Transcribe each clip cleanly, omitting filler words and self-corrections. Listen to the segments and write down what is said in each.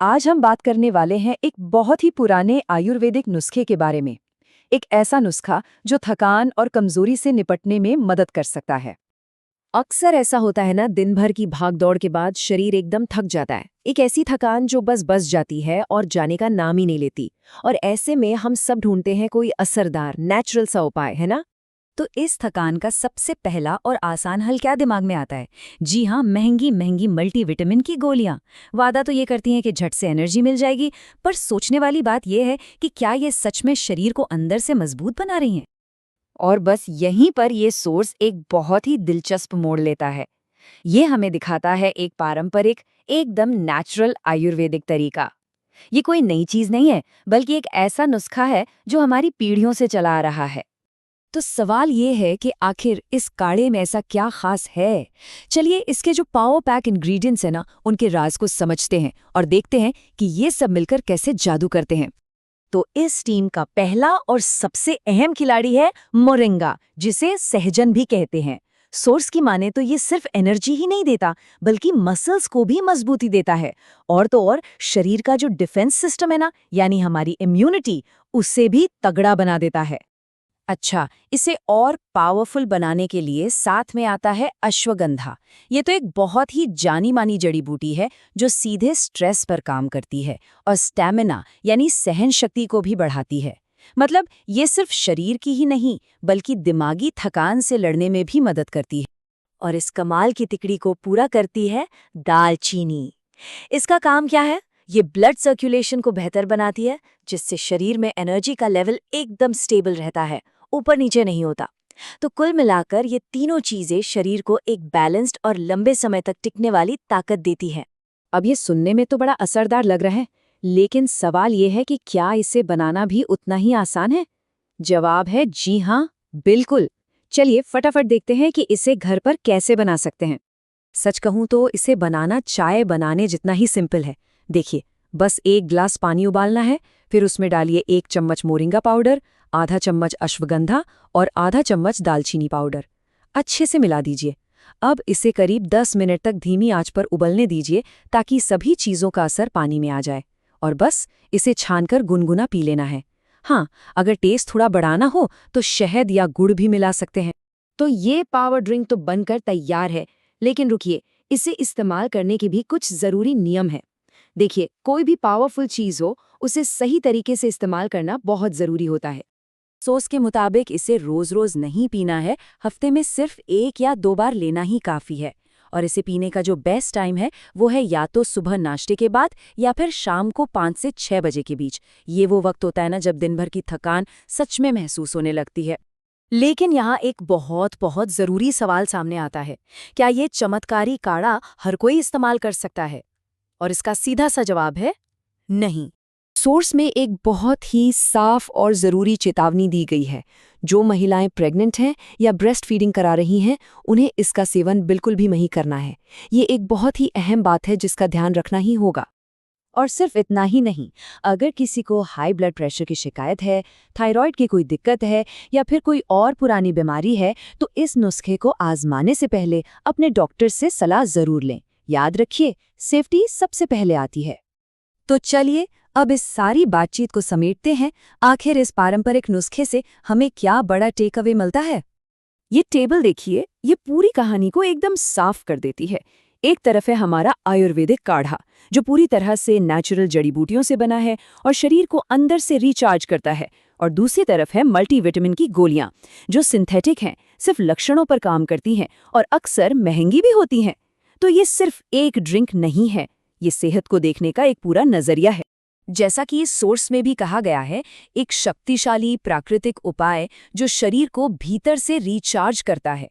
आज हम बात करने वाले हैं एक बहुत ही पुराने आयुर्वेदिक नुस्खे के बारे में। एक ऐसा नुस्खा जो थकान और कमजोरी से निपटने में मदद कर सकता है। अक्सर ऐसा होता है ना, दिन भर की भाग दौड़ के बाद शरीर एकदम थक जाता है। एक ऐसी थकान जो बस जाती है और जाने का नाम ही नहीं लेती। और ऐसे में हम सब ढूंढते हैं कोई असरदार नेचुरल सा उपाय, है ना। तो इस थकान का सबसे पहला और आसान हल क्या दिमाग में आता है? जी हाँ, महंगी महंगी मल्टीविटामिन की गोलियां। वादा तो ये करती हैं कि झट से एनर्जी मिल जाएगी, पर सोचने वाली बात यह है कि क्या ये सच में शरीर को अंदर से मजबूत बना रही हैं? और बस यहीं पर ये सोर्स एक बहुत ही दिलचस्प मोड़ लेता है। ये हमें दिखाता है एक पारंपरिक, एकदम नेचुरल आयुर्वेदिक तरीका। ये कोई नई चीज नहीं है, बल्कि एक ऐसा नुस्खा है जो हमारी पीढ़ियों से चला आ रहा है। तो सवाल ये है कि आखिर इस काढ़े में ऐसा क्या खास है? चलिए इसके जो पावर पैक इंग्रेडिएंट्स हैं ना, उनके राज को समझते हैं और देखते हैं कि ये सब मिलकर कैसे जादू करते हैं। तो इस टीम का पहला और सबसे अहम खिलाड़ी है मोरिंगा, जिसे सहजन भी कहते हैं। सोर्स की माने तो ये सिर्फ एनर्जी ही नहीं देता, बल्कि मसल्स को भी मजबूती देता है। और तो और शरीर का जो डिफेंस सिस्टम है ना, यानी हमारी इम्यूनिटी, उससे भी तगड़ा बना देता है। अच्छा, इसे और पावरफुल बनाने के लिए साथ में आता है अश्वगंधा। ये तो एक बहुत ही जानी मानी जड़ी बूटी है जो सीधे स्ट्रेस पर काम करती है और स्टैमिना यानी सहन शक्ति को भी बढ़ाती है। मतलब ये सिर्फ शरीर की ही नहीं, बल्कि दिमागी थकान से लड़ने में भी मदद करती है। और इस कमाल की तिकड़ी को पूरा करती है दालचीनी। इसका काम क्या है? ये ब्लड सर्कुलेशन को बेहतर बनाती है, जिससे शरीर में एनर्जी का लेवल एकदम स्टेबल रहता है, ऊपर नीचे नहीं होता। तो कुल मिलाकर ये तीनों चीजें शरीर को एक बैलेंस्ड और लंबे समय तक टिकने वाली ताकत देती हैं। अब ये सुनने में तो बड़ा असरदार लग रहा है, लेकिन सवाल ये है कि क्या इसे बनाना भी उतना ही आसान है? जवाब है जी हाँ, बिल्कुल। चलिए फटाफट देखते हैं कि इसे घर पर कैसे बना सकते हैं। सच कहूं तो इसे बनाना चाय बनाने जितना ही सिंपल है। देखिए, बस 1 गिलास पानी उबालना है, फिर उसमें डालिए 1 चम्मच मोरिंगा पाउडर, आधा चम्मच अश्वगंधा और आधा चम्मच दालचीनी पाउडर। अच्छे से मिला दीजिए। अब इसे करीब 10 मिनट तक धीमी आंच पर उबलने दीजिए, ताकि सभी चीज़ों का असर पानी में आ जाए। और बस इसे छानकर गुनगुना पी लेना है। हाँ, अगर टेस्ट थोड़ा बढ़ाना हो तो शहद या गुड़ भी मिला सकते हैं। तो ये पावर ड्रिंक तो बनकर तैयार है। लेकिन रुकिए, इसे इस्तेमाल करने के भी कुछ ज़रूरी नियम हैं। देखिए, कोई भी पावरफुल चीज़ हो, उसे सही तरीके से इस्तेमाल करना बहुत ज़रूरी होता है। सोर्स के मुताबिक इसे रोज़-रोज़ नहीं पीना है, हफ्ते में सिर्फ 1 या 2 बार लेना ही काफ़ी है। और इसे पीने का जो बेस्ट टाइम है, वो है या तो सुबह नाश्ते के बाद या फिर शाम को 5 से 6 बजे के बीच। ये वो वक्त होता है ना, जब दिन भर की थकान सच में महसूस होने लगती है। लेकिन यहाँ एक बहुत बहुत ज़रूरी सवाल सामने आता है। क्या ये चमत्कारी काढ़ा हर कोई इस्तेमाल कर सकता है? और इसका सीधा सा जवाब है नहीं। सोर्स में एक बहुत ही साफ और ज़रूरी चेतावनी दी गई है। जो महिलाएं प्रेग्नेंट हैं या ब्रेस्ट फीडिंग करा रही हैं, उन्हें इसका सेवन बिल्कुल भी नहीं करना है। ये एक बहुत ही अहम बात है जिसका ध्यान रखना ही होगा। और सिर्फ इतना ही नहीं, अगर किसी को हाई ब्लड प्रेशर की शिकायत है, थायराइड की कोई दिक्कत है या फिर कोई और पुरानी बीमारी है, तो इस नुस्खे को आजमाने से पहले अपने डॉक्टर से सलाह ज़रूर लें। याद रखिए, सेफ्टी सबसे पहले आती है। तो चलिए अब इस सारी बातचीत को समेटते हैं। आखिर इस पारंपरिक नुस्खे से हमें क्या बड़ा टेक अवे मिलता है? ये टेबल देखिए, ये पूरी कहानी को एकदम साफ कर देती है। एक तरफ है हमारा आयुर्वेदिक काढ़ा, जो पूरी तरह से नेचुरल जड़ी बूटियों से बना है और शरीर को अंदर से रिचार्ज करता है। और दूसरी तरफ है मल्टीविटामिन की गोलियां, जो सिंथेटिक हैं, सिर्फ लक्षणों पर काम करती हैं और अक्सर महंगी भी होती हैं। तो ये सिर्फ एक ड्रिंक नहीं है, ये सेहत को देखने का एक पूरा नजरिया है। जैसा कि इस सोर्स में भी कहा गया है, एक शक्तिशाली प्राकृतिक उपाय जो शरीर को भीतर से रिचार्ज करता है।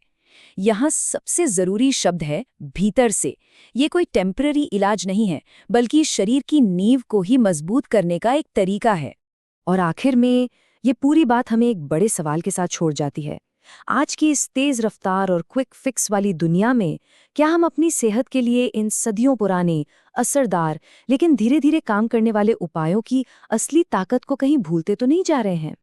यहाँ सबसे जरूरी शब्द है भीतर से। ये कोई टेम्पररी इलाज नहीं है, बल्कि शरीर की नींव को ही मजबूत करने का एक तरीका है। और आखिर में ये पूरी बात हमें एक बड़े सवाल के साथ छोड़ जाती है। आज की इस तेज रफ्तार और क्विक फिक्स वाली दुनिया में क्या हम अपनी सेहत के लिए इन सदियों पुराने, असरदार लेकिन धीरे धीरे काम करने वाले उपायों की असली ताकत को कहीं भूलते तो नहीं जा रहे हैं?